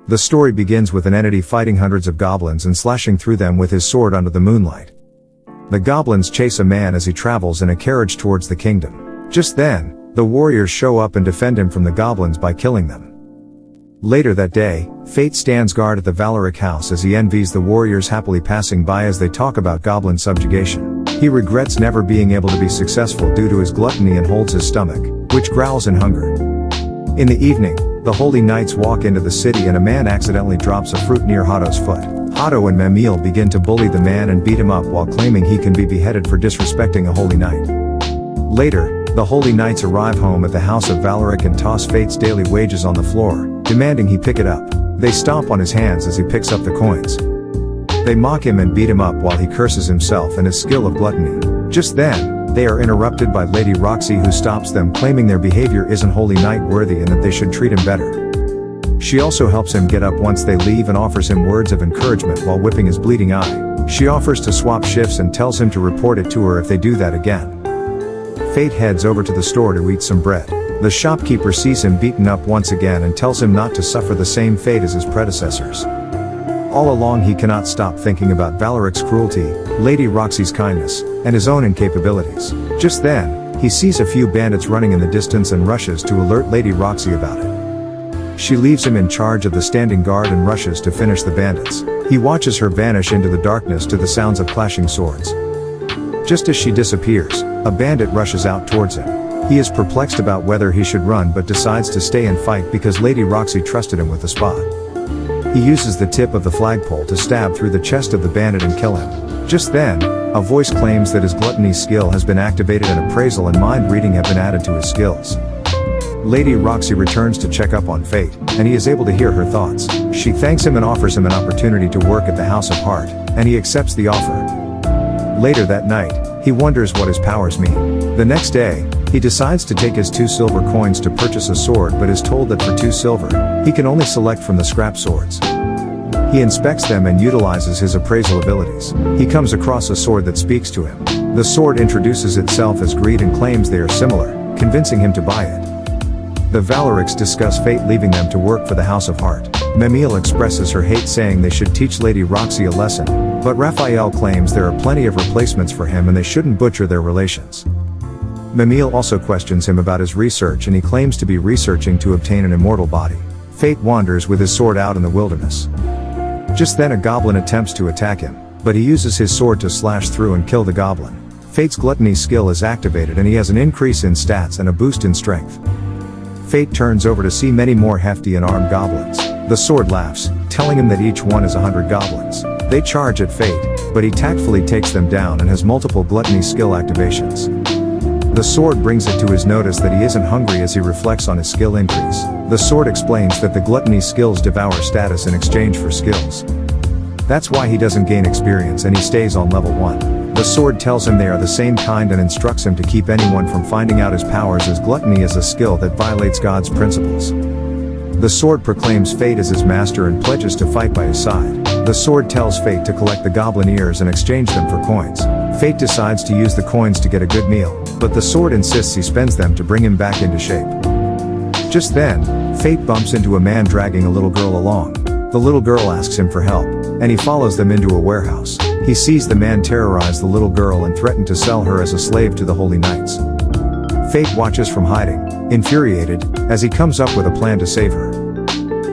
The story begins with an entity fighting hundreds of goblins and slashing through them with his sword under the moonlight. The goblins chase a man as he travels in a carriage towards the kingdom. Just then, the warriors show up and defend him from the goblins by killing them. Later that day, Fate stands guard at the Valeric house as he envies the warriors happily passing by as they talk about goblin subjugation. He regrets never being able to be successful due to his gluttony and holds his stomach, which growls in hunger. In the evening, the holy knights walk into the city and a man accidentally drops a fruit near Hato's foot. Hato and Memil begin to bully the man and beat him up while claiming he can be beheaded for disrespecting a holy knight. Later, the holy knights arrive home at the house of Valeric and toss Fate's daily wages on the floor, demanding he pick it up. They stomp on his hands as he picks up the coins. They mock him and beat him up while he curses himself and his skill of gluttony. Just then, they are interrupted by Lady Roxy, who stops them, claiming their behavior isn't holy knight worthy and that they should treat him better. She also helps him get up once they leave and offers him words of encouragement while whipping his bleeding eye. She offers to swap shifts and tells him to report it to her if they do that again. Fate heads over to the store to eat some bread. The shopkeeper sees him beaten up once again and tells him not to suffer the same fate as his predecessors. All along he cannot stop thinking about Valeric's cruelty, Lady Roxy's kindness, and his own incapabilities. Just then, he sees a few bandits running in the distance and rushes to alert Lady Roxy about it. She leaves him in charge of the standing guard and rushes to finish the bandits. He watches her vanish into the darkness to the sounds of clashing swords. Just as she disappears, a bandit rushes out towards him. He is perplexed about whether he should run but decides to stay and fight because Lady Roxy trusted him with the spot. He uses the tip of the flagpole to stab through the chest of the bandit and kill him. Just then, a voice claims that his gluttony skill has been activated and appraisal and mind reading have been added to his skills. Lady Roxy returns to check up on Fate, and he is able to hear her thoughts. She thanks him and offers him an opportunity to work at the House of Heart, and he accepts the offer. Later that night, he wonders what his powers mean. The next day, he decides to take his 2 silver coins to purchase a sword but is told that for 2 silver, he can only select from the scrap swords. He inspects them and utilizes his appraisal abilities. He comes across a sword that speaks to him. The sword introduces itself as greed and claims they are similar, convincing him to buy it. The Valerics discuss Fate leaving them to work for the House of Heart. Memil expresses her hate, saying they should teach Lady Roxy a lesson, but Raphael claims there are plenty of replacements for him and they shouldn't butcher their relations. Memil also questions him about his research and he claims to be researching to obtain an immortal body. Fate wanders with his sword out in the wilderness. Just then a goblin attempts to attack him, but he uses his sword to slash through and kill the goblin. Fate's gluttony skill is activated and he has an increase in stats and a boost in strength. Fate turns over to see many more hefty and armed goblins. The sword laughs, telling him that each one is 100 goblins. They charge at Fate, but he tactfully takes them down and has multiple gluttony skill activations. The sword brings it to his notice that he isn't hungry as he reflects on his skill increase. The sword explains that the gluttony skills devour status in exchange for skills. That's why he doesn't gain experience and he stays on level 1. The sword tells him they are the same kind and instructs him to keep anyone from finding out his powers, as gluttony is a skill that violates God's principles. The sword proclaims Fate as his master and pledges to fight by his side. The sword tells Fate to collect the goblin ears and exchange them for coins. Fate decides to use the coins to get a good meal, but the sword insists he spends them to bring him back into shape. Just then, Fate bumps into a man dragging a little girl along. The little girl asks him for help, and he follows them into a warehouse. He sees the man terrorize the little girl and threaten to sell her as a slave to the Holy Knights. Fate watches from hiding, infuriated, as he comes up with a plan to save her.